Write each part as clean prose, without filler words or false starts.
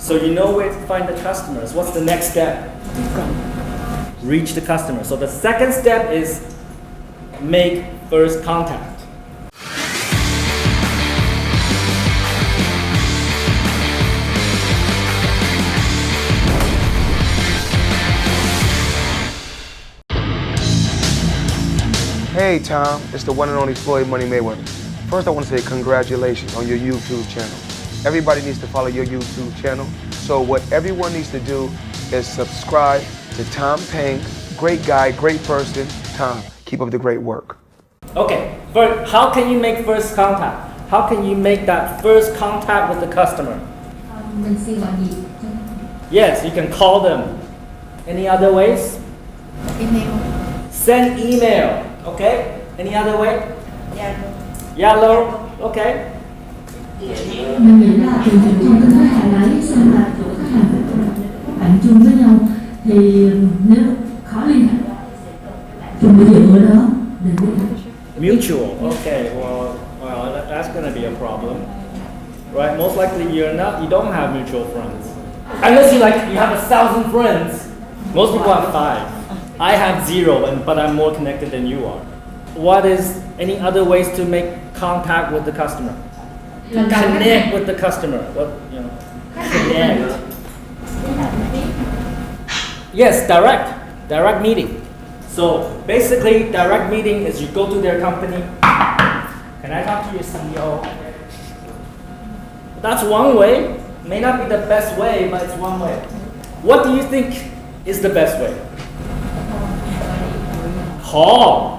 So you know where to find the customers. What's the next step? Reach the customer. So the second step is make first contact. Hey Tom, it's the one and only Floyd Money Mayweather. First I want to say congratulations on your YouTube channel. Everybody needs to follow your YouTube channel. So what everyone needs to do is subscribe to Tom Peng. Great guy, great person. Tom, keep up the great work. Okay, first, how can you make first contact? How can you make that first contact with the customer? Mình xin gọi điện. Yes, you can call them. Any other ways? Email. Send email. Okay. Any other way? Yellow. Okay. Mình nghĩ là từ những thông tin khách hàng ấy xem là chỗ khách hàng bạn chung với nhau thì nếu khó liên hệ chung với dựa ở đó để Mutual. Okay. Well, that's gonna be a problem, right? Most likely you don't have mutual friends, unless you have 1,000 friends. Most people have 5. I have 0, but I'm more connected than you are. What is any other ways to make contact with the customer? Connect with the customer. What connect? Yes, direct meeting. So basically, direct meeting is you go to their company. Can I talk to your CEO? That's one way. May not be the best way, but it's one way. What do you think is the best way? Call.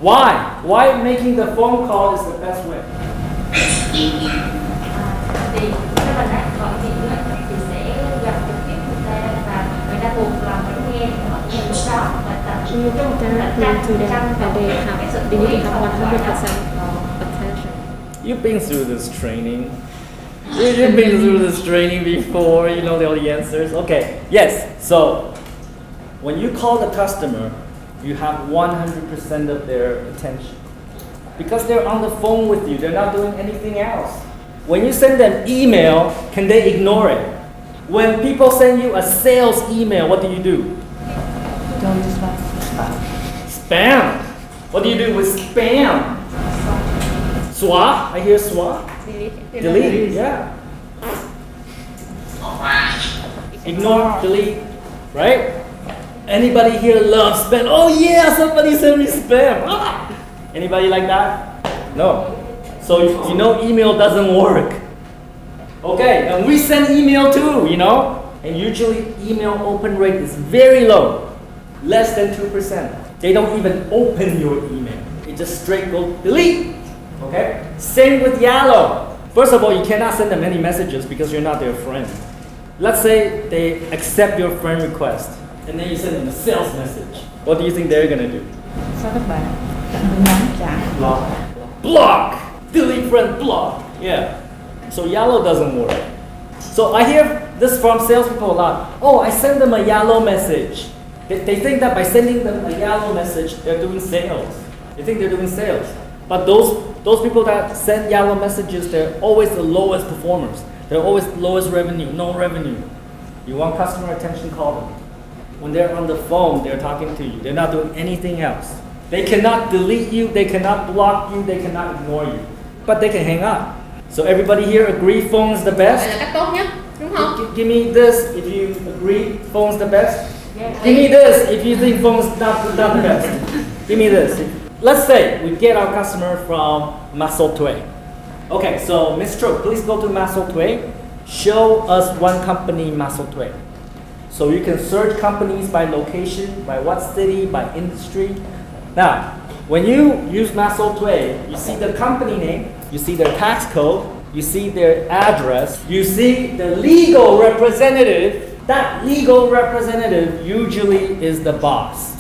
Why? Why making the phone call is the best way? Thì các bạn đã gọi điện thì sẽ gặp trực tiếp người ta và người ta buộc lòng phải nghe họ nghe lúc đó và tập trung to them and they need to have 100% attention. You've been through this training. You've been through this training before. You know all the answers. Okay. Yes. So when you call the customer, you have 100% of their attention. Because they're on the phone with you, they're not doing anything else. When you send them email, can they ignore it? When people send you a sales email, what do you do? Don't spam. Spam. What do you do with spam? Xóa. I hear xóa. Delete. Yeah. Ignore, delete, right? Anybody here loves spam? Oh yeah, somebody sent me spam. Ah! Anybody like that? No. So you know email doesn't work. Okay, and we send email too, and usually email open rate is very low, less than 2%. They don't even open your email. It just straight go delete. Okay? Same with Yellow. First of all, you cannot send them any messages because you're not their friend. Let's say they accept your friend request, and then you send them a sales message. What do you think they're gonna do? Block. Delete friend, block. Yeah. So Yellow doesn't work. So I hear this from salespeople a lot. Oh, I send them a Yellow message. They think that by sending them a Yellow message, they're doing sales. They think they're doing sales. But those people that send Yellow messages, they're always the lowest performers. They're always lowest revenue, no revenue. You want customer attention, call them. When they're on the phone, they're talking to you. They're not doing anything else. They cannot delete you, they cannot block you, they cannot ignore you. But they can hang up. So everybody here agree phone is the best? Là cách tốt nhất, đúng không? Give me this if you agree phone is the best. Give me this if you think phone is not the best. Give me this. Let's say we get our customer from Masotue. Okay, so Ms. Truk, please go to Masotue. Show us one company in Masotue. So you can search companies by location, by what city, by industry. Now, when you use Masotue, you see the company name, you see their tax code, you see their address, you see the legal representative. That legal representative usually is the boss.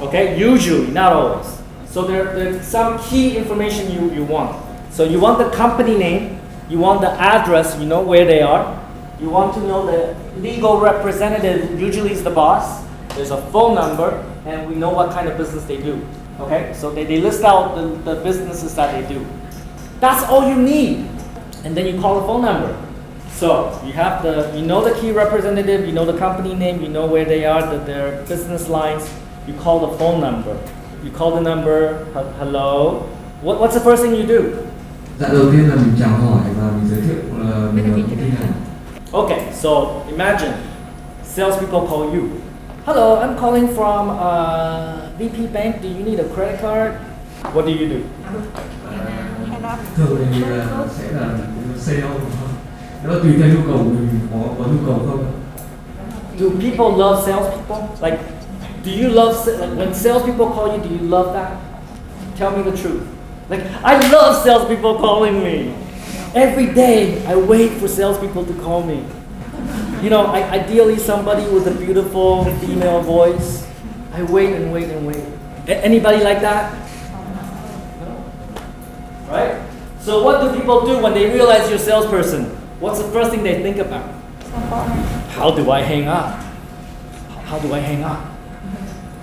Okay, usually, not always. So there's some key information you want. So you want the company name, you want the address, you know where they are. You want to know the legal representative, usually is the boss. There's a phone number, and we know what kind of business they do. Okay, so they list out the businesses that they do. That's all you need. And then you call the phone number. So you have you know the key representative, you know the company name, you know where they are, their business lines. You call the phone number. You call the number. Hello. What's the first thing you do? Dạ đầu tiên là mình chào hỏi và mình giới thiệu mình là công ty nào. Okay, so imagine salespeople call you. Hello, I'm calling from VP Bank. Do you need a credit card? What do you do? Thường thì sẽ là sale không? Đó tùy theo nhu cầu của mình có nhu cầu không? Do people love salespeople? Like, do you love like when salespeople call you? Do you love that? Tell me the truth. Like, I love salespeople calling me. Every day I wait for salespeople to call me. You know, ideally somebody with a beautiful female voice. I wait and wait and wait. Anybody like that? No? Right? So what do people do when they realize you're a salesperson? What's the first thing they think about? How do I hang up? How do I hang up?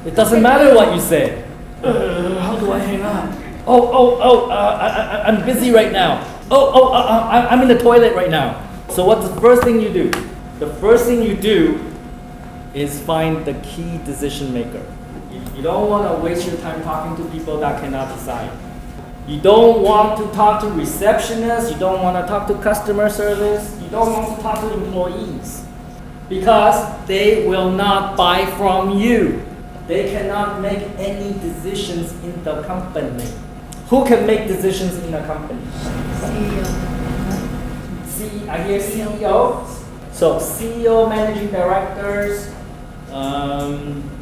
It doesn't matter what you say. How do I hang up? I'm busy right now. I'm in the toilet right now. So what's the first thing you do? The first thing you do is find the key decision maker. You don't want to waste your time talking to people that cannot decide. You don't want to talk to receptionists. You don't want to talk to customer service. You don't want to talk to employees. Because they will not buy from you. They cannot make any decisions in the company. Who can make decisions in a company? I hear CEO. So CEO, managing directors,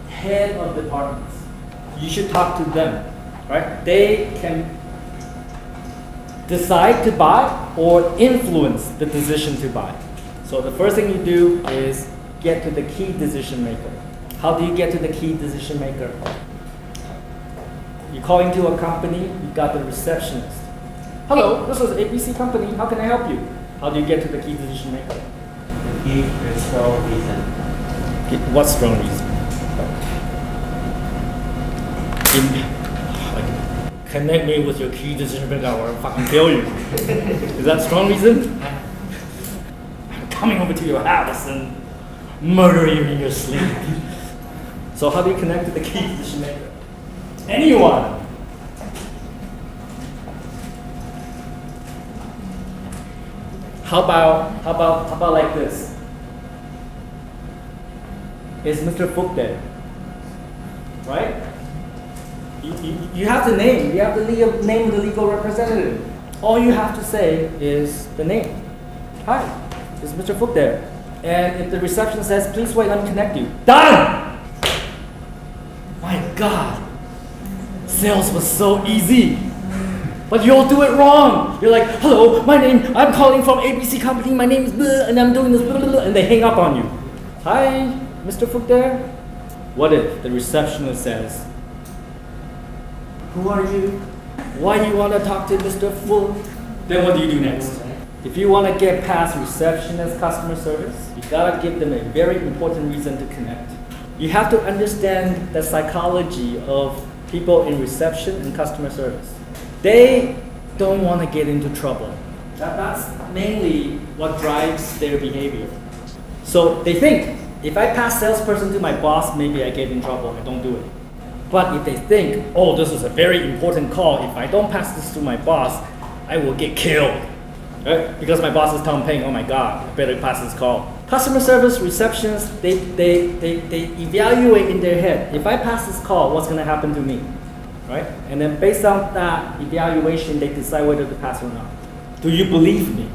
head of departments. You should talk to them, right? They can decide to buy or influence the decision to buy. So the first thing you do is get to the key decision maker. How do you get to the key decision maker? You call into a company, you got the receptionist. Hello, this is ABC company. How can I help you? How do you get to the key decision maker? Give a strong reason. What strong reason? Connect me with your key decision maker or I'll fucking kill you. Is that strong reason? I'm coming over to your house and murder you in your sleep. So how do you connect to the key decision maker? Anyone? How about like this? Is Mr. Fook there? Right? You have the name. You have the name of the legal representative. All you have to say is the name. Hi, is Mr. Fook there? And if the reception says, please wait, let me connect you. Done! My God. Sales was so easy. But you all do it wrong. You're like, hello, I'm calling from ABC company, my name is blah, and I'm doing this blah, blah, blah, and they hang up on you. Hi, Mr. Fook there? What if the receptionist says, who are you? Why do you want to talk to Mr. Fook? Then what do you do next? If you want to get past receptionist customer service, you gotta give them a very important reason to connect. You have to understand the psychology of people in reception and customer service. They don't want to get into trouble. That's mainly what drives their behavior. So they think, if I pass salesperson to my boss, maybe I get in trouble, I don't do it. But if they think, oh, this is a very important call, if I don't pass this to my boss, I will get killed. Right? Because my boss is telling Peng, oh my God, I better pass this call. Customer service, receptionists, they evaluate in their head, if I pass this call, what's going to happen to me? Right? And then based on that evaluation, they decide whether to pass or not. Do you believe me?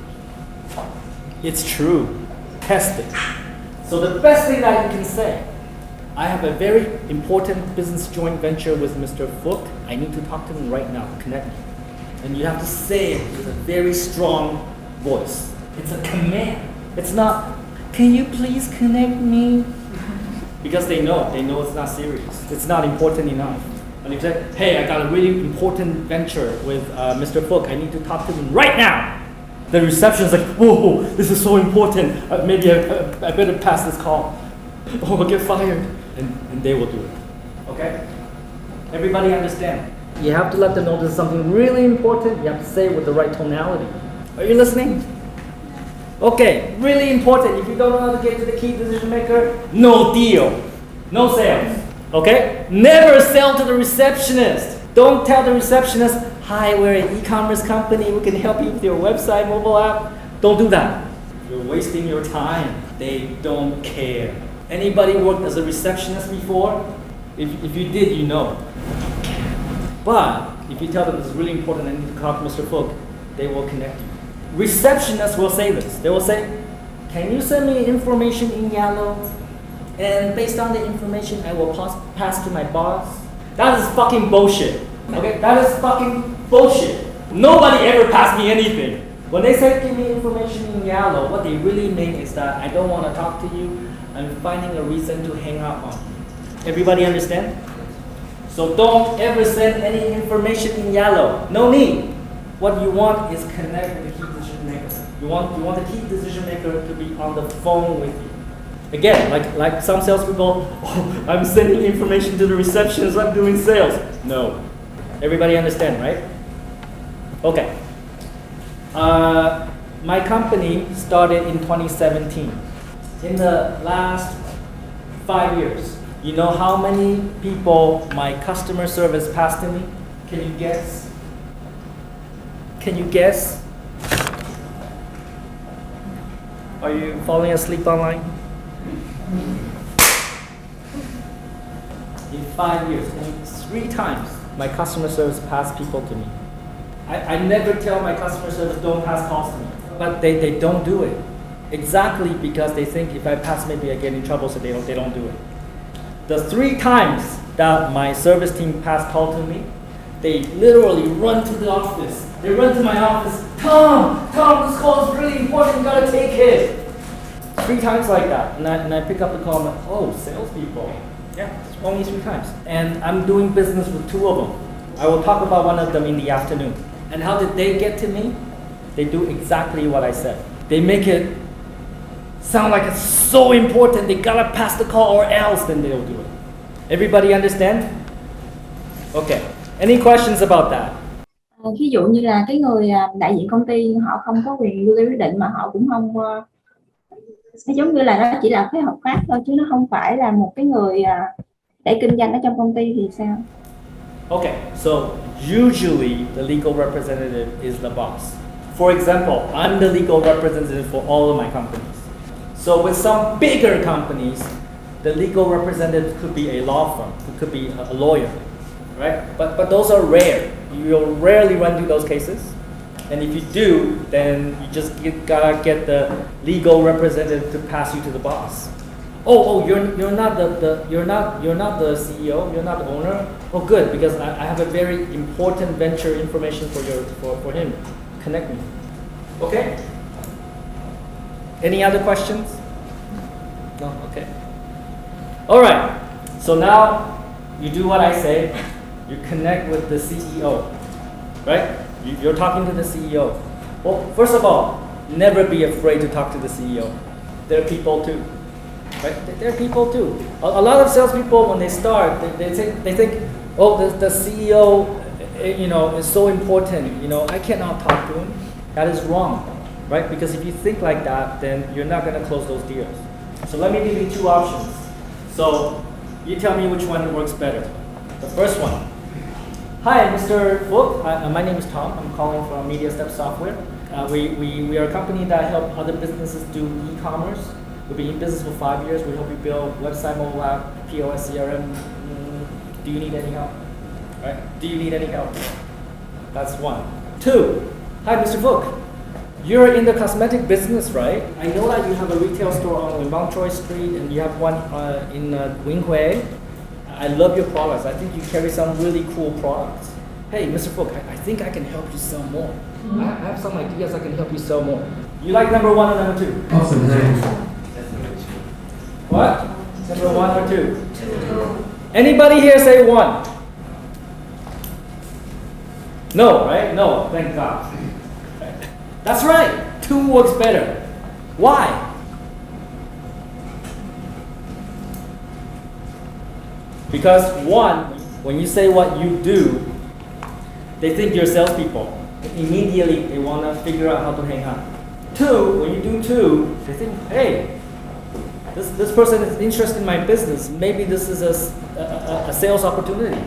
It's true. Test it. So the best thing that you can say, I have a very important business joint venture with Mr. Fook. I need to talk to him right now. Connect me. And you have to say it with a very strong voice. It's a command. It's not, can you please connect me? Because they know it's not serious. It's not important enough. And if you say, hey, I got a really important venture with Mr. Fook. I need to talk to him right now. The receptionist is like, whoa, this is so important. Maybe I better pass this call. Oh, I'll get fired. And they will do it. Okay? Everybody understand? You have to let them know this is something really important. You have to say it with the right tonality. Are you listening? Okay, really important. If you don't know how to get to the key decision maker, no deal, no sales. Okay? Never sell to the receptionist. Don't tell the receptionist, hi, we're an e-commerce company. We can help you with your website, mobile app. Don't do that. You're wasting your time. They don't care. Anybody worked as a receptionist before? If you did, you know. But if you tell them it's really important, I need to talk to Mr. Fook, they will connect you. Receptionists will say this. They will say, can you send me information in yellow? And based on the information, I will pass to my boss. That is fucking bullshit. Okay? That is fucking bullshit. Nobody ever passed me anything. When they say give me information in yellow, what they really mean is that I don't want to talk to you. I'm finding a reason to hang up on you. Everybody understand? So don't ever send any information in yellow. No need. What you want is connect with the key decision maker. You want the key decision maker to be on the phone with you. Again, like some salespeople, oh, I'm sending information to the receptionist, I'm doing sales. No. Everybody understand, right? Okay. My company started in 2017. In the last 5 years, you know how many people my customer service passed to me? Can you guess? Can you guess? Are you falling asleep online? In 5 years, only 3 times my customer service passed people to me. I never tell my customer service don't pass calls to me, but they don't do it. Exactly because they think if I pass, maybe I get in trouble, so they don't do it. The 3 times that my service team passed call to me, they literally run to the office. They run to my office. Tom, this call is really important. You gotta take it. 3 times like that, and I pick up the call. And I'm like, oh, salespeople. Yeah, it's only 3 times, and I'm doing business with 2 of them. I will talk about one of them in the afternoon. And how did they get to me? They do exactly what I said. They make it sound like it's so important. They gotta pass the call, or else then they'll do it. Everybody understand? Okay. Any questions about that? Ví dụ như là cái người đại diện công ty họ không có quyền đưa ra quyết định, mà họ cũng không giống như là nó chỉ là cái hợp pháp thôi, chứ nó không phải là một cái người để kinh doanh ở trong công ty thì sao? Okay, so usually the legal representative is the boss. For example, I'm the legal representative for all of my companies. So with some bigger companies, the legal representative could be a law firm, it could be a lawyer, right? But those are rare. You'll rarely run into those cases. And if you do, then you just gotta get the legal representative to pass you to the boss. Oh, you're not the CEO, you're not the owner. Oh, good, because I have a very important venture information for him. Connect me. Okay. Any other questions? No. Okay. All right. So now you do what I say. You connect with the CEO, right? You're talking to the CEO. Well, first of all, never be afraid to talk to the CEO. They're people too, right? They're people too. A lot of salespeople, when they start, they think, oh, the CEO, is so important. I cannot talk to him. That is wrong, right? Because if you think like that, then you're not going to close those deals. So let me give you 2 options. So you tell me which one works better. The first one. Hi, Mr. Fook. My name is Tom. I'm calling from Media Step Software. We are a company that help other businesses do e-commerce. We've been in business for 5 years. We help you build website, mobile app, POS, CRM. Do you need any help? Right? Do you need any help? That's 1. 2. Hi, Mr. Fook. You're in the cosmetic business, right? I know that you have a retail store on Mountjoy Street, and you have one in Winghui. I love your products. I think you carry some really cool products. Hey, Mr. Fook, I think I can help you sell more. I have some ideas I can help you sell more. You like number 1 or number 2? Awesome. What? Number 1 or 2? Anybody here say 1? No, right? No, thank God. That's right. 2 works better. Why? Because 1, when you say what you do, they think you're salespeople. Immediately, they want to figure out how to hang up. 2, when you do two, they think, hey, this person is interested in my business. Maybe this is a sales opportunity.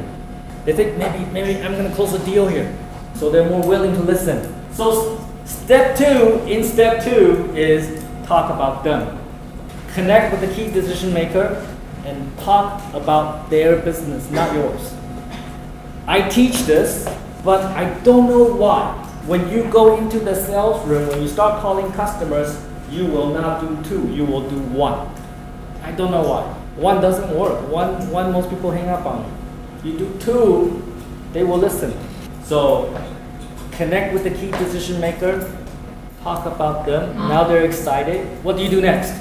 They think maybe I'm going to close a deal here. So they're more willing to listen. So step two is talk about them. Connect with the key decision maker and talk about their business, not yours. I teach this, but I don't know why. When you go into the sales room, when you start calling customers, you will not do two, you will do one. I don't know why. One doesn't work. One most people hang up on you. You do two, they will listen. So connect with the key decision maker, talk about them. Now they're excited. What do you do next?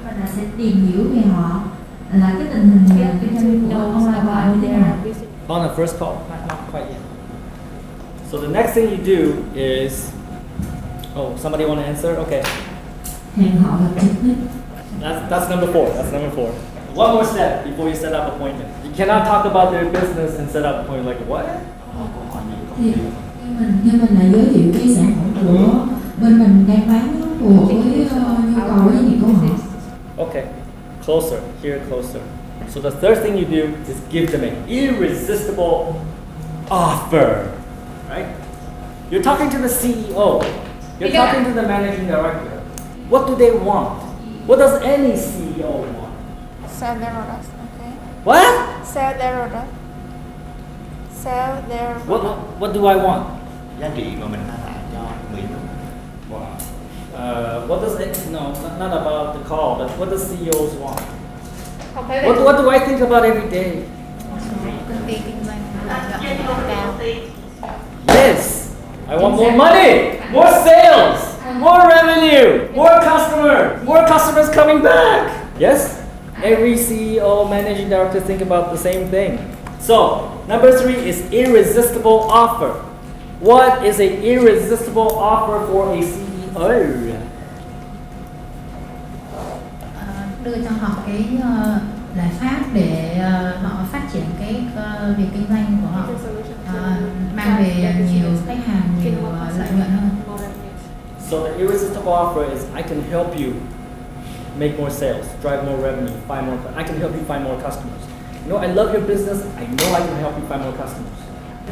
Mình sẽ tìm hiểu về họ, là cái tình hình kinh doanh của online của họ như thế nào. On the first call, not quite yet. So the next thing you do is, somebody want to answer? Okay. Hẹn họ gặp trực tiếp. That's number four. One more step before you set up appointment. You cannot talk about their business and set up appointment. Like what? Thì như mình là giới thiệu cái sản phẩm của bên mình đang bán của với nhu cầu với những câu hỏi. Okay, closer. Here, closer. So the third thing you do is give them an irresistible offer. Right? You're talking to the CEO. You're talking to the managing director. What do they want? What does any CEO want? Sell their products, okay. What? Sell their product. Sell their product. What do I want? Giá trị mà mình mang lại cho người dùng. Wow. What does it? No, not about the call, but what does CEOs want? Không phải What do I think about every day? Công ty kinh doanh lợi nhuận cao. Yes, I want more money, more sales, more revenue, more customers coming back. Yes, every CEO, managing director think about the same thing. So number 3 is irresistible offer. What is an irresistible offer for a CEO? Đưa cho họ cái giải pháp để họ phát triển cái việc kinh doanh của họ, mang về nhiều khách hàng, nhiều lợi nhuận hơn. So the irresistible offer is I can help you make more sales, drive more revenue, I can help you find more customers. You know, I love your business. I know I can help you find more customers.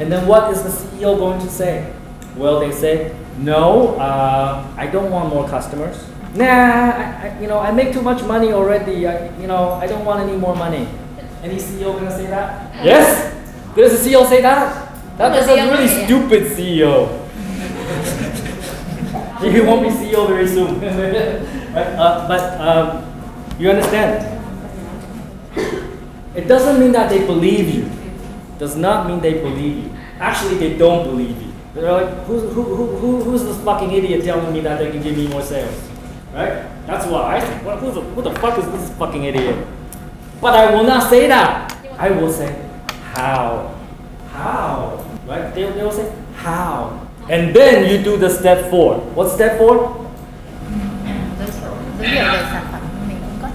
And then what is the CEO going to say? Well, they say, no, I don't want more customers. Nah, I make too much money already. I don't want any more money. Any CEO gonna say that? Yes? Does the CEO say that? That's a really stupid CEO. He won't be CEO very soon. Right? But you understand? It doesn't mean that they believe you. Does not mean they believe you. Actually, they don't believe you. They're like, who's this fucking idiot telling me that they can give me more sales? Right? That's what I think. Who the fuck is this fucking idiot? But I will not say that. I will say, how? How? Right? They will say, how? And then you do the step 4. What's step 4? Giới thiệu về sản phẩm mình cung cấp.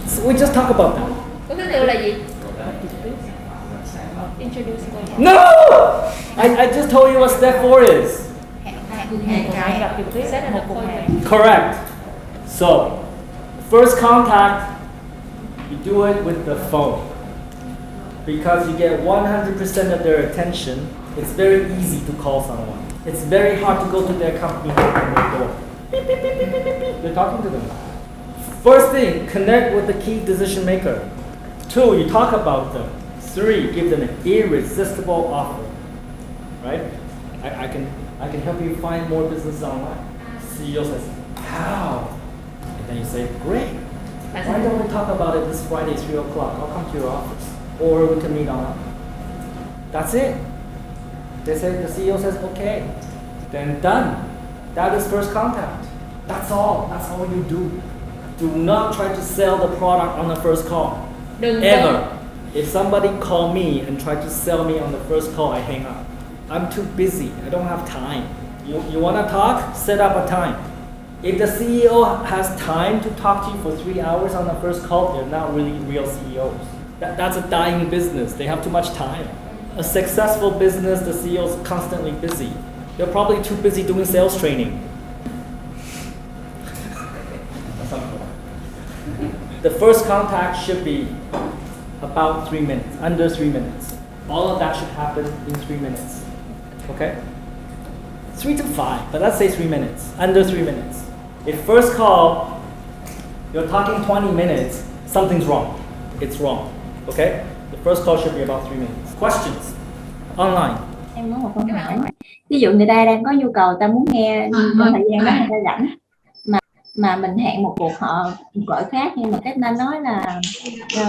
So we just talk about that. Thứ tư là gì? Introduce. No! I just told you what step 4 is. Correct. So, first contact, you do it with the phone. Because you get 100% of their attention, it's very easy to call someone. It's very hard to go to their company and open their door. Beep, beep, beep, beep, beep, beep, beep. You're talking to them. First thing, connect with the key decision maker. 2, you talk about them. 3, give them an irresistible offer. Right? I can help you find more business online. CEO says, how? And then you say, great. Why don't we talk about it this Friday, 3 o'clock? I'll come to your office. Or we can meet online. That's it. They say, the CEO says, okay. Then done. That is first contact. That's all. That's all you do. Do not try to sell the product on the first call. Ever. If somebody call me and try to sell me on the first call, I hang up. I'm too busy. I don't have time. You want to talk? Set up a time. If the CEO has time to talk to you for 3 hours on the first call, they're not really real CEOs. That's a dying business. They have too much time. A successful business, the CEO is constantly busy. They're probably too busy doing sales training. The first contact should be about 3 minutes, under 3 minutes. All of that should happen in 3 minutes. Okay? 3 to 5, but let's say 3 minutes, under 3 minutes. If first call, you're talking 20 minutes, something's wrong. It's wrong. Okay? The first call should be about 3 minutes. Questions? Online. Em có một câu hỏi. Ví dụ người ta đang có nhu cầu, ta muốn nghe trong thời gian đó người ta rảnh, mà mình hẹn một cuộc họ gọi khác, nhưng mà cách nên nói là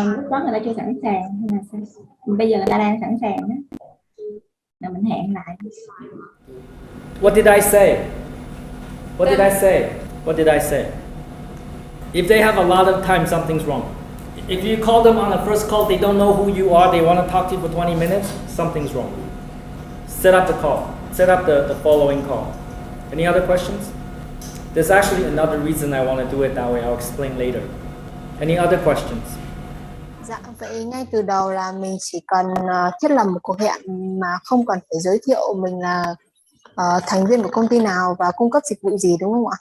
lúc đó người ta chưa sẵn sàng, hay là sao? Bây giờ người ta đang sẵn sàng đó, là mình hẹn lại. What did I say? What did I say? What did I say? If they have a lot of time, something's wrong. If you call them on the first call, they don't know who you are, they want to talk to you for 20 minutes, something's wrong. Set up the call. Set up the following call. Any other questions? There's actually another reason I want to do it that way. I'll explain later. Any other questions? Dạ, vậy ngay từ đầu là mình chỉ cần thiết lập một cuộc hẹn mà không cần phải giới thiệu mình là thành viên của công ty nào và cung cấp dịch vụ gì, đúng không ạ?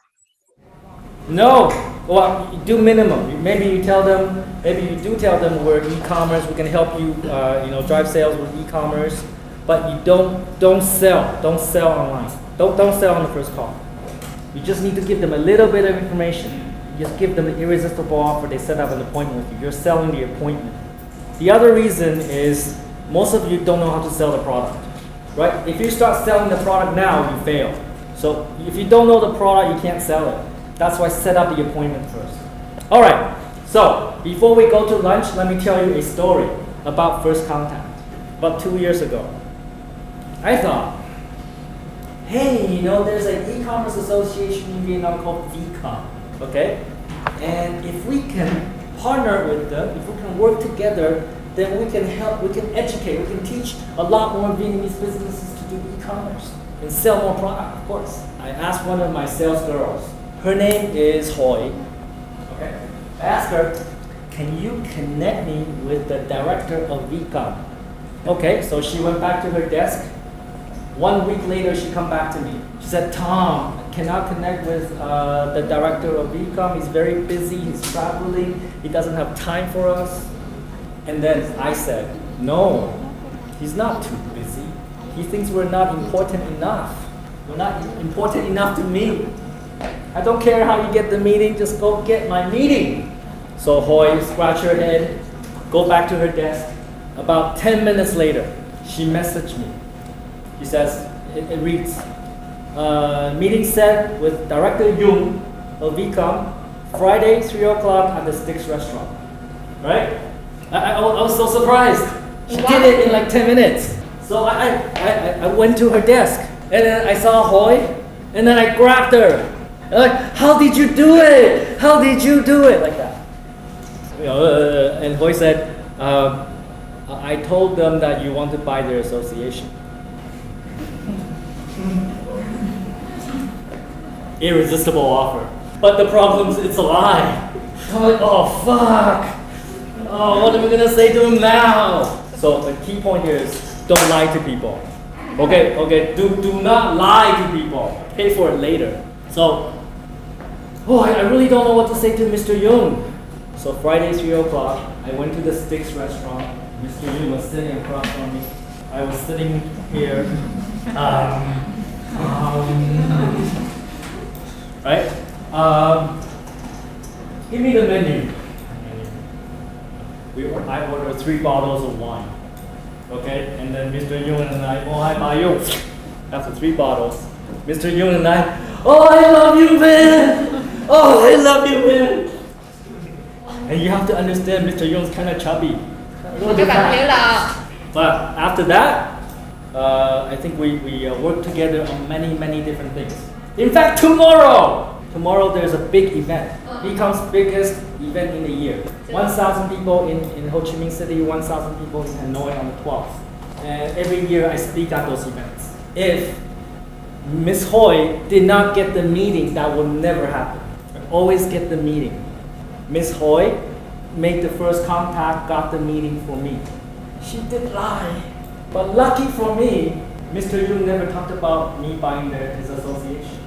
No. Well, you do minimum. Maybe you tell them. Maybe you do tell them we're e-commerce. We can help you. Drive sales with e-commerce. But you don't sell. Don't sell online. Don't sell on the first call. You just need to give them a little bit of information. You just give them the irresistible offer. They set up an appointment with you. You're selling the appointment. The other reason is most of you don't know how to sell the product, right? If you start selling the product now, you fail. So if you don't know the product, you can't sell it. That's why set up the appointment first. All right. So before we go to lunch, let me tell you a story about first contact. About 2 years ago, I thought, hey, there's an e-commerce association in Vietnam called VCOM, okay? And if we can partner with them, if we can work together, then we can help, we can educate, we can teach a lot more Vietnamese businesses to do e-commerce and sell more product, of course. I asked one of my sales girls, her name is Hoi, okay? I asked her, can you connect me with the director of VCOM? Okay, so she went back to her desk. 1 week later, she come back to me. She said, Tom, cannot connect with the director of VCOM. He's very busy, he's traveling, he doesn't have time for us. And then I said, no, he's not too busy. He thinks we're not important enough. We're not important enough to me. I don't care how you get the meeting, just go get my meeting. So Hoi scratched her head, go back to her desk. About 10 minutes later, she messaged me. She says, it reads, meeting set with Director Jung of VCOM, Friday, 3 o'clock at the Sticks restaurant. Right? I was so surprised. She did it in like 10 minutes. So I went to her desk, and then I saw Hoi, and then I grabbed her. Like, how did you do it? How did you do it? Like that. And Hoi said, I told them that you want to buy their association. Irresistible offer. But the problem is it's a lie. I'm like, oh fuck. Oh, what am I gonna say to him now? So the key point here is don't lie to people. Okay, do not lie to people. Pay for it later. So, I really don't know what to say to Mr. Jung. So Friday, 3 o'clock, I went to the Sticks restaurant. Mr. Jung was sitting across from me. I was sitting here. Right? Give me the menu. I ordered 3 bottles of wine. Okay? And then Mr. Jung and I, hi, Mayu. After 3 bottles, Mr. Jung and I, I love you, man! I love you, man! And you have to understand, Mr. Jung's kind of chubby. But after that, I think we work together on many different things. In fact, tomorrow there's a big event. VCOM's biggest event in the year. 1,000 people in Ho Chi Minh City, 1,000 people in Hanoi on the 12th. And every year I speak at those events. If Miss Hoi did not get the meeting, that will never happen. I always get the meeting. Miss Hoi made the first contact, got the meeting for me. She did lie. But lucky for me, Mr. Jung never talked about me buying his association.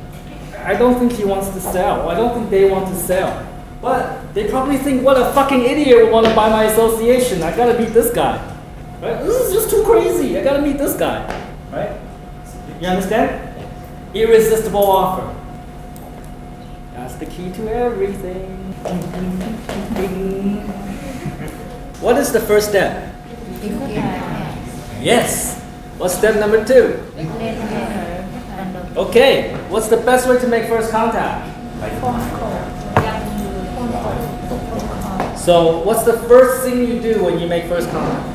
I don't think he wants to sell. I don't think they want to sell. But they probably think, what a fucking idiot would want to buy my association. I gotta meet this guy. Right? This is just too crazy. I gotta meet this guy. Right? You understand? Irresistible offer. That's the key to everything. What is the first step? Yes. What's step number 2? Okay. What's the best way to make first contact? So, what's the first thing you do when you make first contact?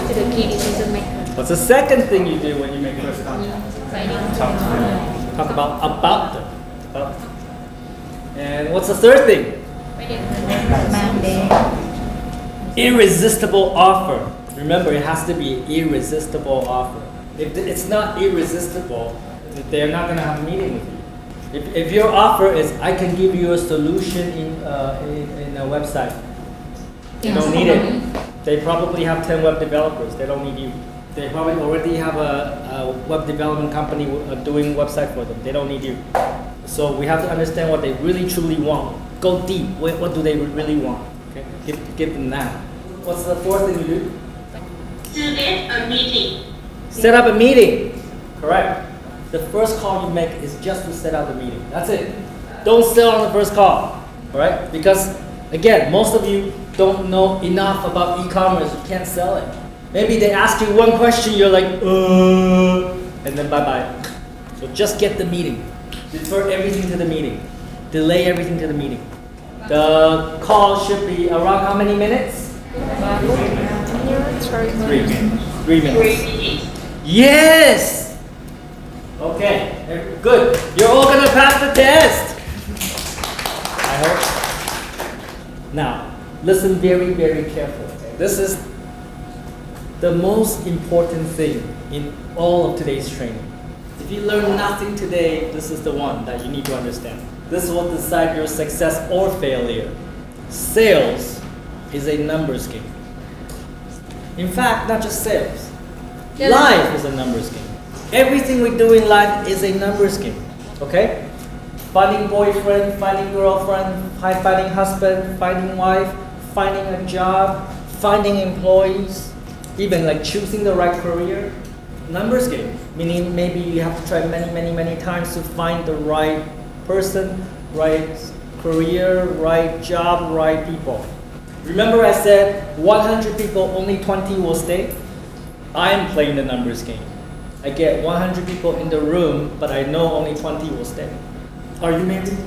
The key decision maker. What's the second thing you do when you make first contact? Talk about them. And what's the third thing? Irresistible offer. Remember, it has to be irresistible offer. If it's not irresistible, they're not going to have a meeting with you. If your offer is, I can give you a solution in a website, they don't need it. They probably have 10 web developers. They don't need you. They probably already have a web development company doing website for them. They don't need you. So we have to understand what they really truly want. Go deep. What do they really want? Okay? Give them that. What's the fourth thing you do? Set a meeting. Set up a meeting. Correct. The first call you make is just to set up the meeting. That's it. Don't sell on the first call. Alright? Because again, most of you don't know enough about e-commerce. You can't sell it. Maybe they ask you one question, you're like, and then bye-bye. So just get the meeting. Defer everything to the meeting. Delay everything to the meeting. The call should be around how many minutes? 3 minutes. Yes! Okay, good. You're all gonna pass the test. I hope. Now, listen very, very carefully. This is the most important thing in all of today's training. If you learn nothing today, this is the one that you need to understand. This will decide your success or failure. Sales is a numbers game. In fact, not just sales. Life is a numbers game. Everything we do in life is a numbers game. Okay? Finding boyfriend, finding girlfriend, finding husband, finding wife, finding a job, finding employees, even like choosing the right career. Numbers game. Meaning maybe you have to try many times to find the right person, right career, right job, right people. Remember I said 100 people, only 20 will stay? I'm playing the numbers game. I get 100 people in the room, but I know only 20 will stay. Are you married?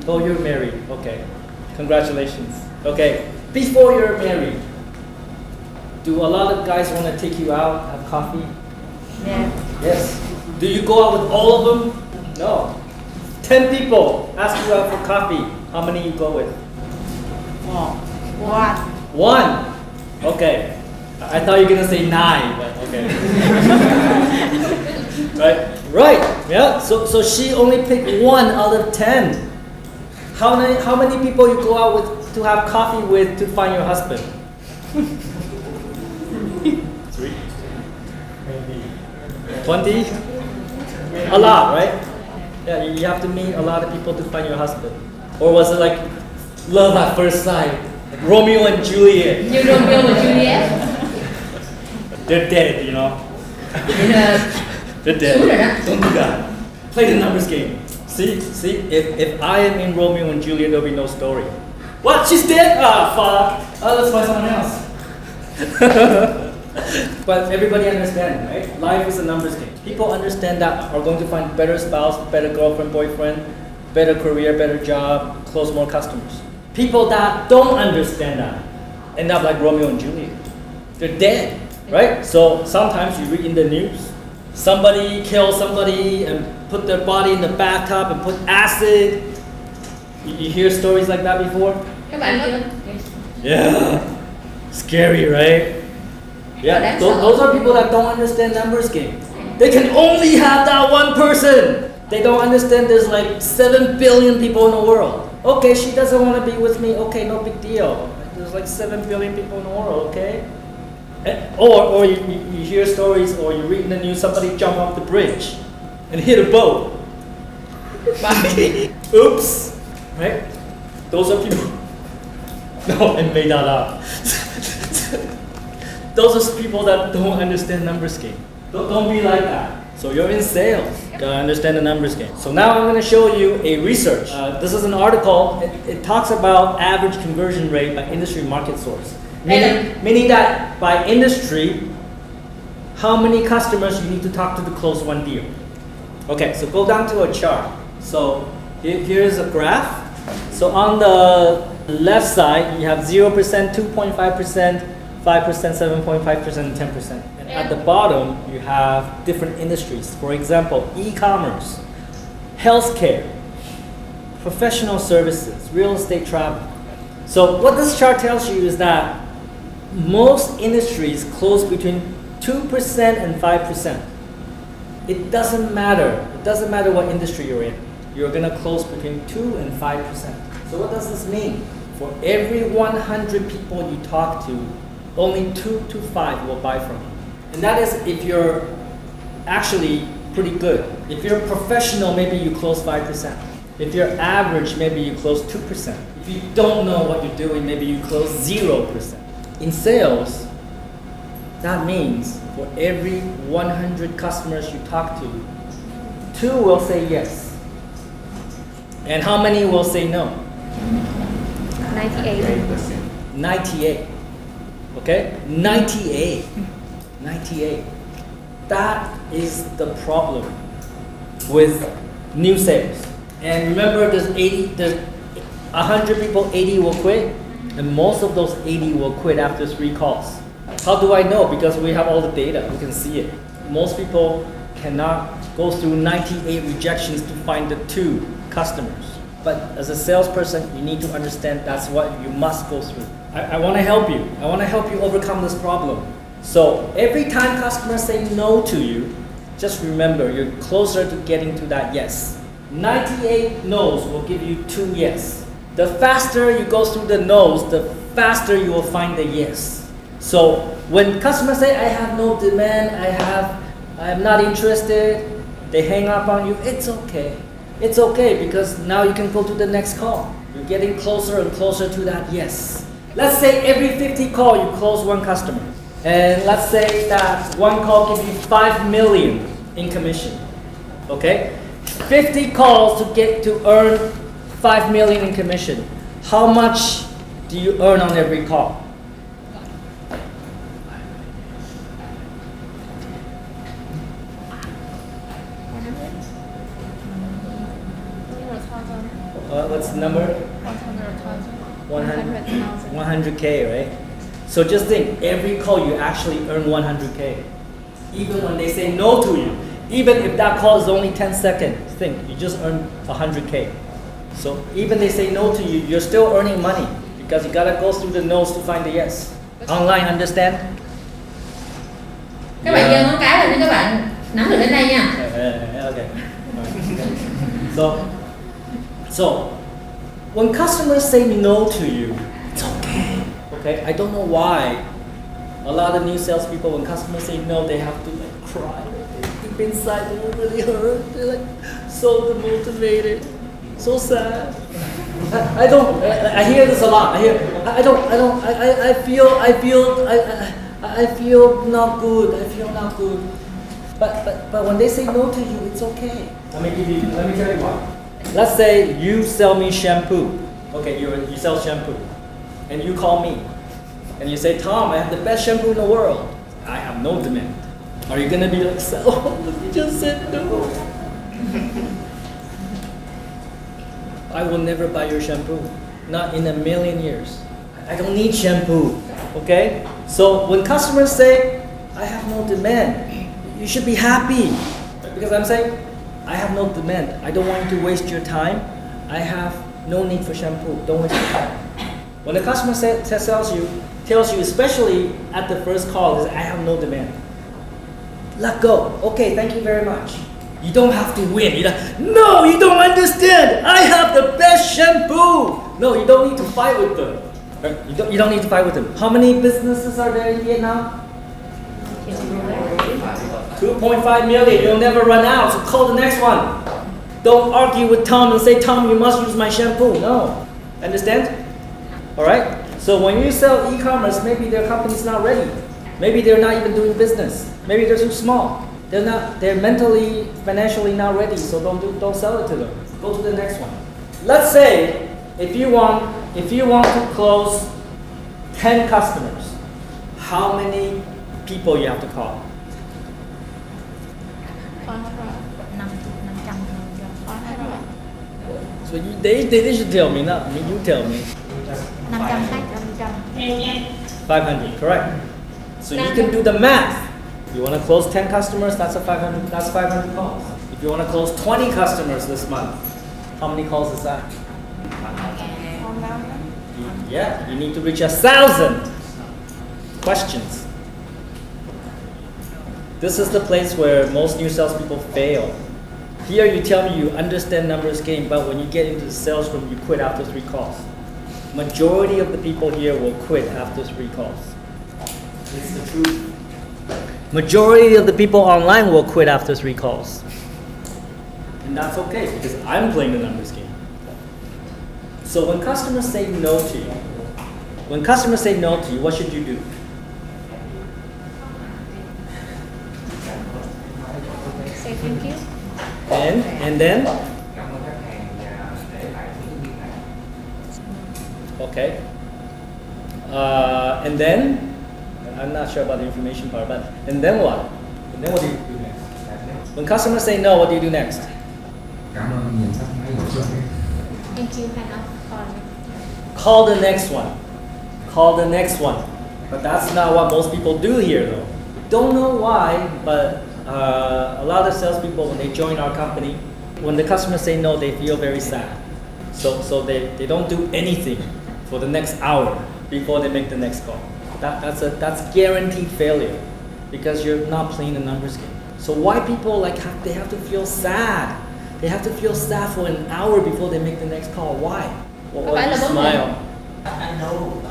Oh, you're married. Okay. Congratulations. Okay. Before you're married, do a lot of guys want to take you out, have coffee? Yeah. Yes. Do you go out with all of them? No. 10 people ask you out for coffee. How many you go with? One. Okay. I thought you were gonna say 9, but okay. Right. Yeah. So she only picked 1 out of 10. How many people you go out with to have coffee with to find your husband? 3. Maybe 20. A lot, right? Yeah. You have to meet a lot of people to find your husband. Or was it like love at first sight, like Romeo and Juliet? Như Romeo và Juliet. They're dead, you know. They're dead. Don't do that. Play the numbers game. See. If I am in Romeo and Juliet, there'll be no story. What? She's dead? Ah, fuck. Let's find someone else. But everybody understands, right? Life is a numbers game. People understand that are going to find better spouse, better girlfriend, boyfriend, better career, better job, close more customers. People that don't understand that end up like Romeo and Juliet. They're dead, right? So sometimes you read in the news, somebody kills somebody and put their body in the bathtub and put acid. You hear stories like that before? Các bạn chưa? Yeah. Scary, right? Yeah, those are people that don't understand numbers game. They can only have that one person. They don't understand there's like 7 billion people in the world. Okay, she doesn't want to be with me. Okay, no big deal. There's like 7 billion people in the world, okay? Or you hear stories or you read in the news somebody jump off the bridge and hit a boat. Oops, right? Those are people. No, I made that up. Those are people that don't understand numbers game. Don't be like that. So you're in sales, gotta understand the numbers game. So now I'm going to show you a research. This is an article. It talks about average conversion rate by industry market source. Meaning that by industry, how many customers you need to talk to close one deal. Okay, so go down to a chart. So here's a graph. So on the left side, you have 0%, 2.5%, 5%, 7.5%, and 10%. And at the bottom, you have different industries. For example, e-commerce, healthcare, professional services, real estate, travel. So what this chart tells you is that most industries close between 2% and 5%. It doesn't matter. It doesn't matter what industry you're in. You're going to close between 2 and 5%. So what does this mean? For every 100 people you talk to, only 2 to 5 will buy from you. And that is if you're actually pretty good. If you're professional, maybe you close 5%. If you're average, maybe you close 2%. If you don't know what you're doing, maybe you close 0%. In sales, that means for every 100 customers you talk to, 2 will say yes. And how many will say no? 98. 98. Okay? 98. That is the problem with new sales. And remember, there's 100 people, 80 will quit, and most of those 80 will quit after 3 calls. How do I know? Because we have all the data, we can see it. Most people cannot go through 98 rejections to find the 2 customers. But as a salesperson, you need to understand that's what you must go through. I want to help you. I want to help you overcome this problem. So every time customers say no to you, just remember you're closer to getting to that yes. 98 no's will give you 2 yes. The faster you go through the no's, the faster you will find the yes. So when customers say, I have no demand, I'm not interested, they hang up on you, it's okay. It's okay because now you can go to the next call. You're getting closer and closer to that yes. Let's say every 50 calls you close 1 customer. And let's say that 1 call gives you 5 million in commission. Okay? 50 calls to earn 5 million in commission. How much do you earn on every call? What's the number? 100K, right? So just think, every call you actually earn 100K. Even when they say no to you, even if that call is only 10 seconds, think, you just earned 100K. So even they say no to you, you're still earning money because you gotta go through the no's to find the yes. Online, understand? Các bạn giơ ngón cái lên để các bạn nắm được đến đây nha. Okay. So when customers say no to you, it's okay. Okay, I don't know why. A lot of new salespeople, when customers say no, they have to like cry. Deep inside, they really hurt. They're like so demotivated, so sad. I hear this a lot. I feel not good. I feel not good. But when they say no to you, it's okay. Let me tell you why. Let's say you sell me shampoo. Okay, you sell shampoo. And you call me. And you say, Tom, I have the best shampoo in the world. I have no demand. Are you going to be like, so, you just said no. I will never buy your shampoo. Not in a million years. I don't need shampoo. Okay? So when customers say, I have no demand, you should be happy. Because I'm saying, I have no demand. I don't want you to waste your time. I have no need for shampoo. Don't waste your time. When the customer tells you, especially at the first call, is I have no demand. Let go. Okay, thank you very much. You don't have to win. No, you don't understand. I have the best shampoo. No, you don't need to fight with them. You don't need to fight with them. How many businesses are there in Vietnam? 200. 2.5 million, you'll never run out, so call the next one. Don't argue with Tom and say, Tom, you must use my shampoo. No. Understand? Alright? So when you sell e-commerce, maybe their company's not ready. Maybe they're not even doing business.Maybe they're too small. They're mentally, financially not ready, so don't sell it to them. Go to the next one. Let's say if you want to close 10 customers, how many people you have to call? So they should tell me, not me. You tell me. 500, correct. So you can do the math. You want to close 10 customers, that's 500 calls. If you want to close 20 customers this month, how many calls is that? Yeah, you need to reach 1,000 questions. This is the place where most new salespeople fail. Here you tell me you understand numbers game, but when you get into the sales room, you quit after 3 calls. Majority of the people here will quit after 3 calls. It's the truth. Majority of the people online will quit after 3 calls. And that's okay, because I'm playing the numbers game. So when customers say no to you, what should you do? Say thank you. And then? Okay. And then? I'm not sure about the information part, but and then what? And then what do you do next? When customers say no, what do you do next? Cảm ơn nhiều các máy hỗ trợ. Thank you, hang up. Call the next one. Call the next one. But that's not what most people do here, though. Don't know why, but a lot of salespeople, when they join our company, when the customers say no, they feel very sad. So they don't do anything for the next hour before they make the next call. That's guaranteed failure because you're not playing the numbers game. So why people they have to feel sad? They have to feel sad for an hour before they make the next call. Why? Well, you smile. I know.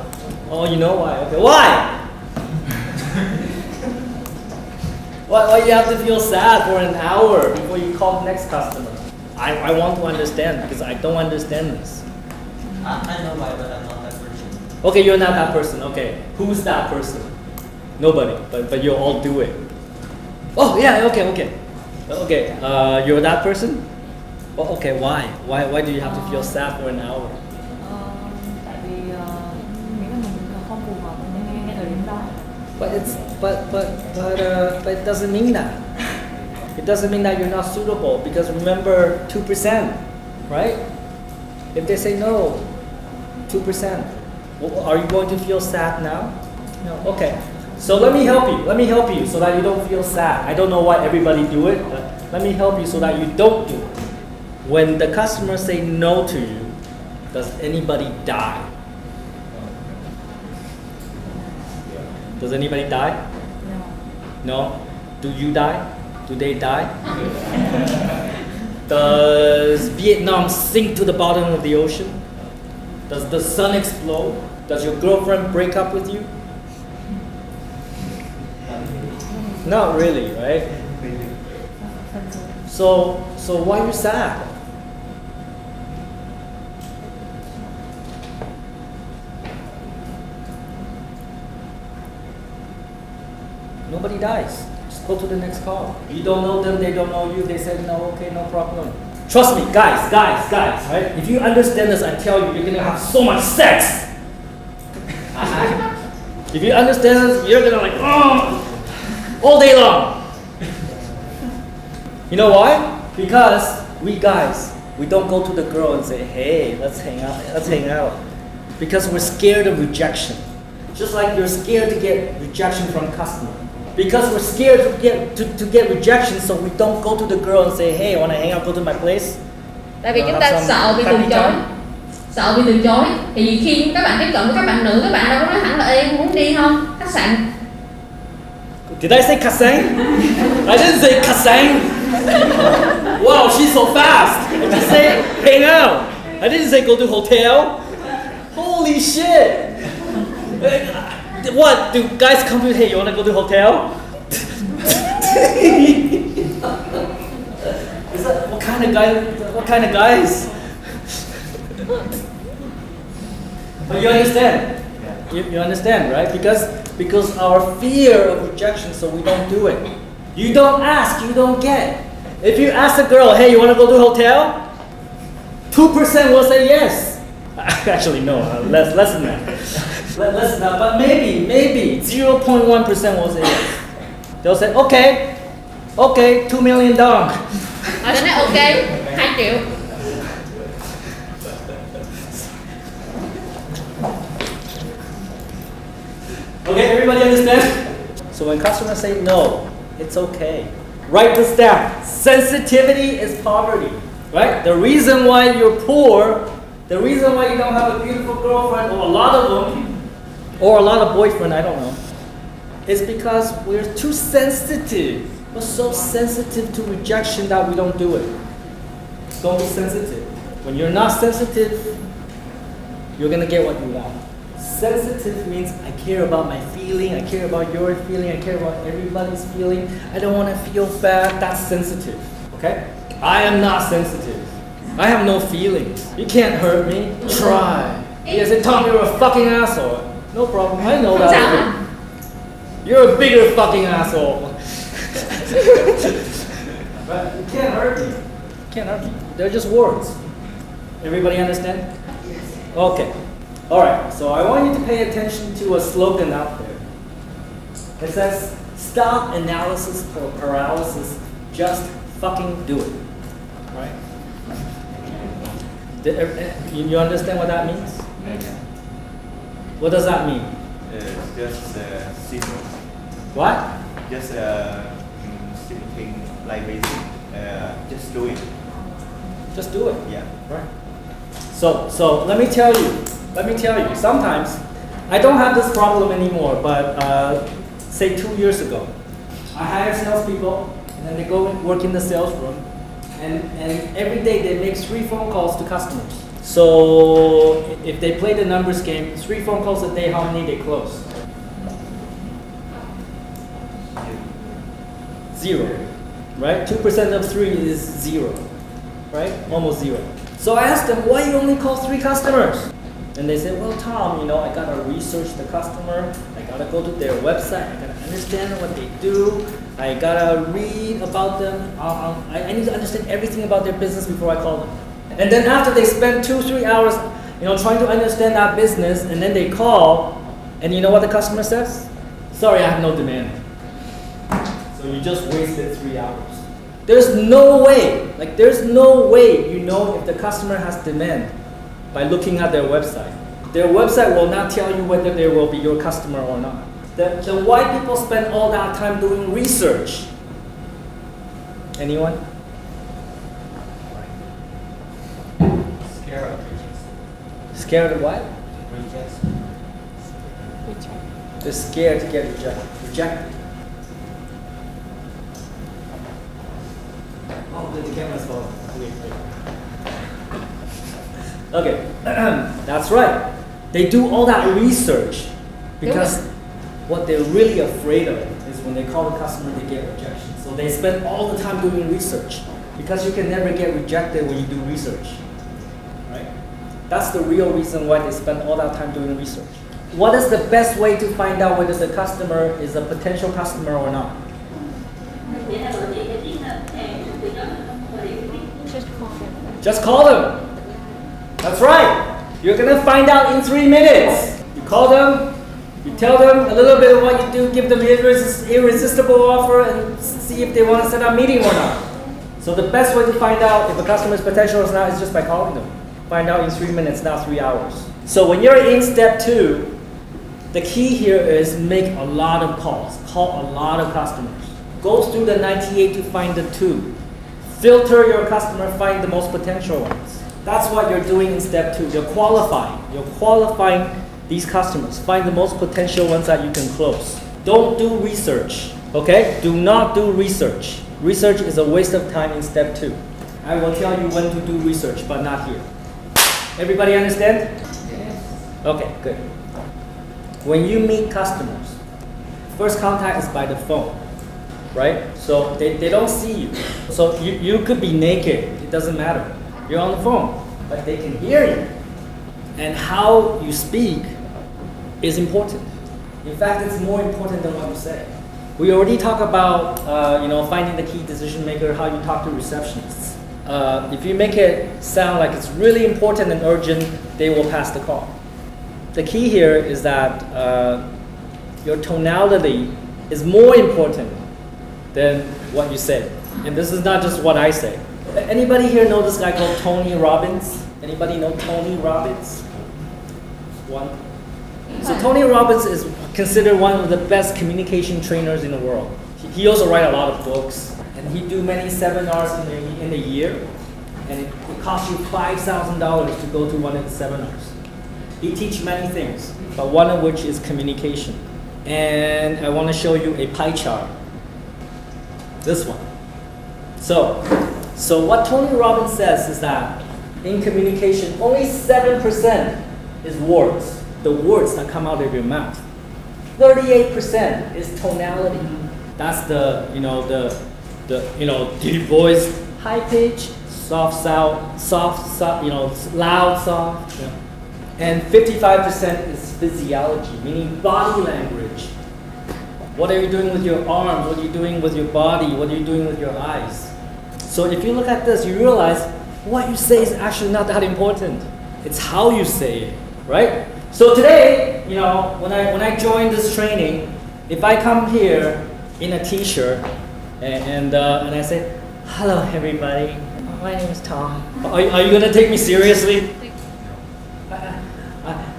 Oh, you know why? Okay, why? Why you have to feel sad for an hour before you call the next customer? I want to understand because I don't understand this. I know why, but I'm not that person. Okay, you're not that person. Okay, who's that person? Nobody, but you all do it. Oh yeah, okay. You're that person? Oh, okay, why? Why do you have to feel sad for an hour? Tại vì nghĩ là mình không phù hợp ngay thời điểm đó. But it doesn't mean that. It doesn't mean that you're not suitable because remember 2%, right? If they say no, 2%, are you going to feel sad now? No. Okay. So let me help you. Let me help you so that you don't feel sad. I don't know why everybody do it, but let me help you so that you don't do it. When the customers say no to you, does anybody die? Does anybody die? No. Do you die? Do they die? Does Vietnam sink to the bottom of the ocean? Does the sun explode? Does your girlfriend break up with you? Not really, right? So why are you sad? Nobody dies. Just go to the next call. You don't know them, they don't know you. They said no, okay, no problem. Trust me, guys, right? If you understand this, I tell you, you're gonna have so much sex. If you understand this, you're gonna all day long. You know why? Because we guys, we don't go to the girl and say, hey, let's hang out. Because we're scared of rejection. Just like you're scared to get rejection from customer. Because we're scared to get rejection, so we don't go to the girl and say, hey, wanna hang out, go to my place. Tại vì chúng ta sợ bị từ chối. Sợ bị từ chối. Thì khi các bạn tiếp cận với các bạn nữ, các bạn đâu có nói thẳng là em muốn đi không? Khách sạn. Did I say kasang? I didn't say kasang. Wow, she's so fast. I just say hang out. I didn't say go to hotel. Holy shit. What? Do guys come to, hey, you wanna go to hotel? kind of guy? What kind of guys? But you understand? You understand, right? Because our fear of rejection, so we don't do it. You don't ask, you don't get. If you ask a girl, hey, you want to go to a hotel? 2% will say yes. Actually, no, less than that. Less than that, but maybe 0.1% will say yes. They'll say, okay, $2 million. Họ sẽ nói ok, 2 triệu. Okay, everybody understand? So when customers say no, it's okay. Write this down. Sensitivity is poverty, right? The reason why you're poor, the reason why you don't have a beautiful girlfriend or a lot of them, or a lot of boyfriend, I don't know, is because we're too sensitive. We're so sensitive to rejection that we don't do it. Don't be sensitive. When you're not sensitive, you're gonna get what you want. Sensitive means I care about my feeling, I care about your feeling, I care about everybody's feeling. I don't want to feel bad. That's sensitive. Okay? I am not sensitive. I have no feelings. You can't hurt me. Try. You say, Tom, you're a fucking asshole. No problem. I know that. You're a bigger fucking asshole. But you can't hurt me. You can't hurt me. They're just words. Everybody understand? Okay. Alright, so I want you to pay attention to a slogan out there. It says, stop analysis paralysis, just fucking do it. Right? You understand what that means? What does that mean? It's just simple. What? Just simple thing like basic. Just do it. Just do it. Yeah. Right. So let me tell you. Sometimes I don't have this problem anymore. But say 2 years ago, I hire salespeople, and then they go and work in the sales room, and every day they make 3 phone calls to customers. So if they play the numbers game, 3 phone calls a day, how many they close? 0, right? 2% of 3 is 0, right? Almost 0. So I asked them, why you only call 3 customers? And they said, well, Tom, I gotta research the customer. I gotta go to their website. I gotta understand what they do. I gotta read about them. I need to understand everything about their business before I call them. And then after they spend 2-3 hours, trying to understand that business, and then they call, and you know what the customer says? Sorry, I have no demand. So you just wasted 3 hours. There's no way if the customer has demand by looking at their website. Their website will not tell you whether they will be your customer or not. The why people spend all that time doing research? Anyone? Scared of rejection. Scared of what? Rejection. They're scared to get rejected. Oh, the camera's falling. Wait. Okay, that's right. They do all that research because what they're really afraid of is when they call the customer, they get rejection. So they spend all the time doing research because you can never get rejected when you do research, right? That's the real reason why they spend all that time doing research. What is the best way to find out whether the customer is a potential customer or not? Just call them. That's right. You're gonna find out in 3 minutes. You call them, you tell them a little bit of what you do, give them irresistible offer, and see if they want to set up a meeting or not. So the best way to find out if a customer is potential or not is just by calling them. Find out in 3 minutes, not 3 hours. So when you're in step 2, the key here is make a lot of calls. Call a lot of customers. Go through the 98 to find the 2. Filter your customer, find the most potential ones. That's what you're doing in step 2. You're qualifying. You're qualifying these customers. Find the most potential ones that you can close. Don't do research, okay? Do not do research. Research is a waste of time in step 2. I will tell you when to do research, but not here. Everybody understand? Yes. Okay, good. When you meet customers, first contact is by the phone. right? So they don't see you. So you could be naked, it doesn't matter. You're on the phone, but they can hear you. And how you speak is important. In fact, it's more important than what you say. We already talked about finding the key decision maker, how you talk to receptionists. If you make it sound like it's really important and urgent, they will pass the call. The key here is that your tonality is more important than what you say. And this is not just what I say. Anybody here know this guy called Tony Robbins? Anybody know Tony Robbins? One. So Tony Robbins is considered one of the best communication trainers in the world. He also writes a lot of books, and he do many seminars in a year, and it costs you $5,000 to go to one of the seminars. He teaches many things, but one of which is communication. And I want to show you a pie chart. This one. So what Tony Robbins says is that in communication, only 7% is words, the words that come out of your mouth. 38% is tonality. That's the deep voice, high pitch, soft, loud, soft. Yeah. And 55% is physiology, meaning body language. What are you doing with your arms? What are you doing with your body? What are you doing with your eyes? So if you look at this, you realize what you say is actually not that important. It's how you say it, right? So today, when I join this training, if I come here in a t-shirt and I say, "Hello, everybody. My name is Tom." Are you gonna take me seriously?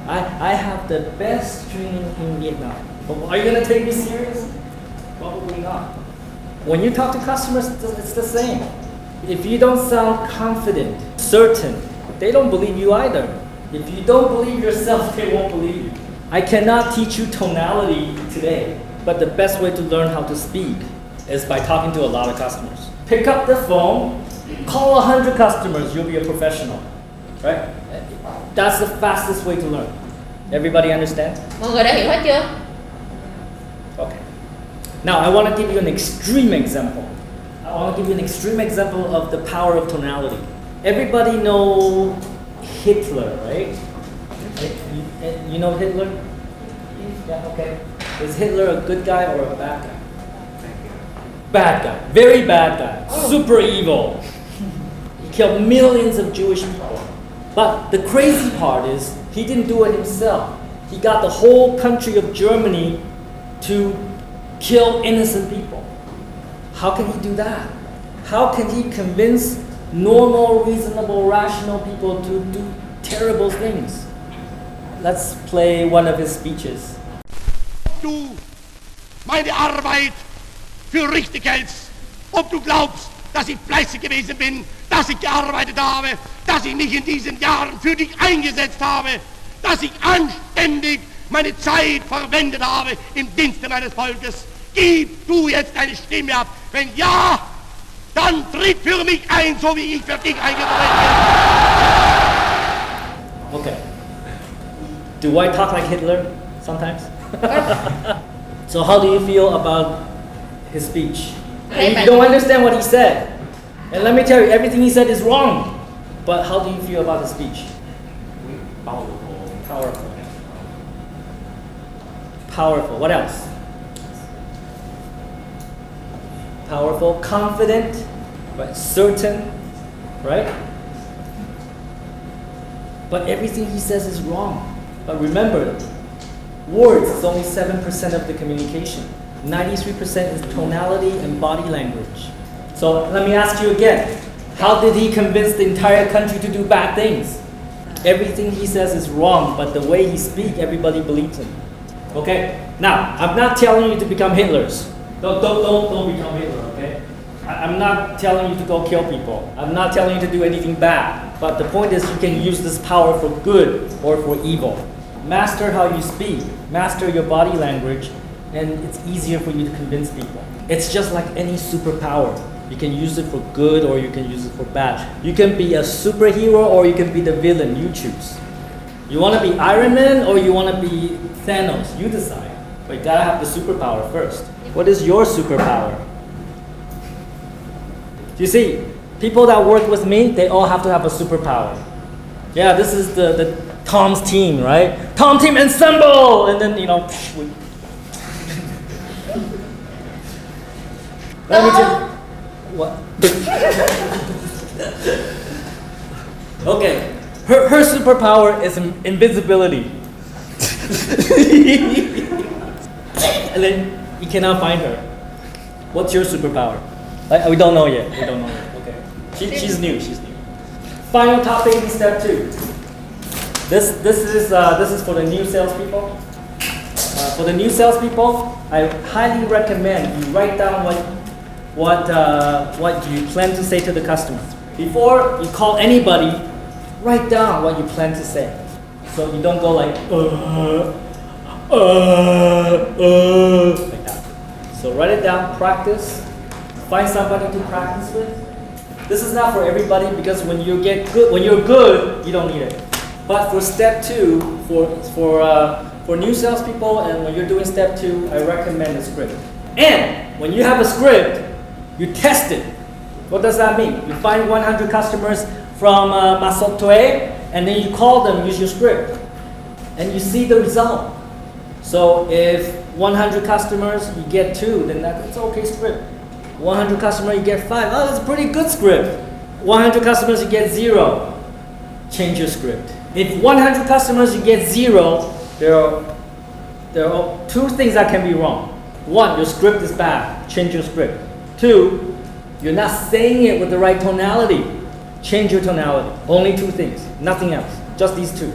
I have the best training in Vietnam. But are you gonna take me serious? Probably not. When you talk to customers, it's the same. If you don't sound confident, certain, they don't believe you either. If you don't believe yourself, they won't believe you. I cannot teach you tonality today, but the best way to learn how to speak is by talking to a lot of customers. Pick up the phone, call 100 customers, you'll be a professional, right? That's the fastest way to learn. Everybody understand? Mọi người đã hiểu hết chưa? Okay. Now I want to give you an extreme example. I want to give you an extreme example of the power of tonality. Everybody know Hitler, right? You know Hitler? Yeah, okay. Is Hitler a good guy or a bad guy? Bad guy. Very bad guy. Super evil. He killed millions of Jewish people. But the crazy part is, he didn't do it himself. He got the whole country of Germany to kill innocent people. How can he do that? How can he convince normal, reasonable, rational people to do terrible things? Let's play one of his speeches. Du meine Arbeit für richtig hältst, ob du glaubst, dass ich fleißig gewesen bin, dass ich gearbeitet habe, dass ich mich in diesen Jahren für dich eingesetzt habe, dass ich anständig meine Zeit verwendet habe im Dienste meines Volkes. Gib du jetzt deine Stimme ab. Wenn ja, dann tritt für mich ein, so wie ich für dich eingetreten bin. Okay. Do I talk like Hitler sometimes? So how do you feel about his speech? You don't understand what he said. And let me tell you, everything he said is wrong. But how do you feel about his speech? Powerful. Powerful. Powerful. What else? Powerful, confident, right? Certain, right? But everything he says is wrong. But remember, words is only 7% of the communication. 93% is tonality and body language. So let me ask you again. How did he convince the entire country to do bad things? Everything he says is wrong, but the way he speaks, everybody believes him. Okay? Now, I'm not telling you to become Hitlers. Don't become Hitler, okay? I'm not telling you to go kill people. I'm not telling you to do anything bad. But the point is, you can use this power for good or for evil. Master how you speak. Master your body language, and it's easier for you to convince people. It's just like any superpower. You can use it for good or you can use it for bad. You can be a superhero or you can be the villain. You choose. You want to be Iron Man or you want to be Thanos? You decide. But you gotta have the superpower first. What is your superpower? You see, people that work with me, they all have to have a superpower. Yeah, this is the Tom's team, right? Tom team ensemble, and then let me tell what. Okay, her superpower is invisibility. And then you cannot find her. What's your superpower? We don't know yet. Okay. She's new. Final topic in step 2. This is for the new salespeople. For the new salespeople, I highly recommend you write down what you plan to say to the customer. Before you call anybody, write down what you plan to say. So you don't go like that. So write it down, practice. Find somebody to practice with. This is not for everybody because when you're good, you don't need it. But for step 2, for new salespeople, and when you're doing step 2, I recommend a script. And when you have a script, you test it. What does that mean? You find 100 customers from Masotue, and then you call them, use your script, and you see the result. So if 100 customers, you get 2, then that's okay script. 100 customers, you get 5. Oh, that's a pretty good script. 100 customers, you get 0. Change your script. If 100 customers, you get 0, there are 2 things that can be wrong. 1, your script is bad. Change your script. 2, you're not saying it with the right tonality. Change your tonality. Only 2 things. Nothing else. Just these 2.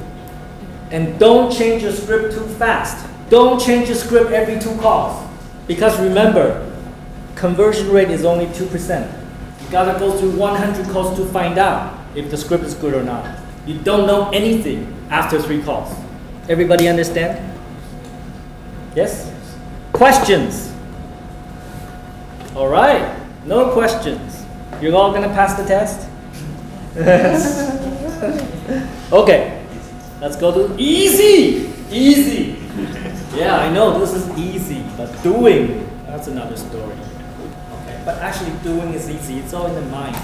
And don't change your script too fast. Don't change your script every 2 calls. Because remember, conversion rate is only 2%. You gotta go through 100 calls to find out if the script is good or not. You don't know anything after 3 calls. Everybody understand? Yes? Questions? All right. No questions. You're all gonna pass the test? Okay. Let's go to easy. Yeah, I know this is easy, but doing, that's another story. Okay. But actually doing is easy. It's all in the mind.